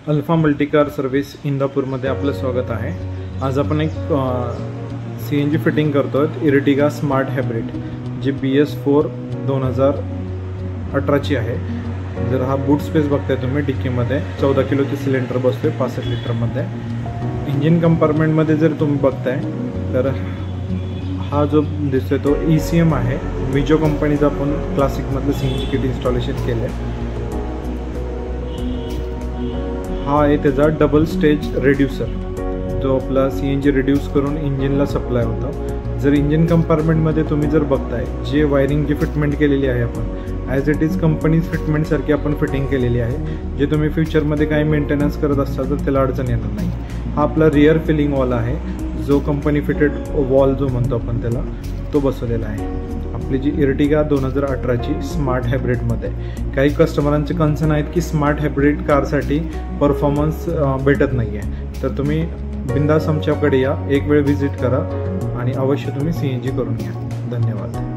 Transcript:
Alpha Multicar service इंदापूरमध्ये आपलं स्वागत आहे। आज आपण एक CNG फिटिंग करतोय इर्टिगा स्मार्ट हायब्रिड जी BS4 2018 ची आहे। जर हा बूट स्पेस बघताय तुम्ही डिक्कीमध्ये 14 किलोचे सिलेंडर बसतोय 65 लिटरमध्ये। इंजिन कंपार्टमेंटमध्ये जर तुम्ही बघताय तर हा जो दिसतोय तो ECM आहे। विजो कंपनीचा आपण क्लासिकमधलं CNG किट इन्स्टॉलेशन केलंय। हा आहे त्याचा डबल स्टेज रिड्यूसर जो आपला CNG रिड्यूस करून इंजिनला सप्लाय होतो। जर इंजिन कंपार्टमेंटमध्ये तुम्ही जर बघताय जे वायरिंगची फिटमेंट केलेली आहे आपण ॲज इट इज कंपनीज फिटमेंटसारखी आपण फिटिंग केलेली आहे। जे तुम्ही फ्युचरमध्ये काही मेंटेनन्स करत असाल तर त्याला अडचण येणार नाही। हा आपला रिअर फिलिंग वॉल आहे जो कंपनी फिटेड वॉल जो म्हणतो आपण त्याला तो बसवलेला आहे। आपली जी इर्टिगा 2018 ची स्मार्ट हायब्रिडमध्ये काही कस्टमरांचे कन्सर्न आहेत की स्मार्ट हायब्रिड कारसाठी परफॉर्मन्स भेटत नाही आहे, तर तुम्ही बिंदास आमच्याकडे या, एक वेळ व्हिजिट करा आणि अवश्य तुम्ही CNG करून घ्या। धन्यवाद।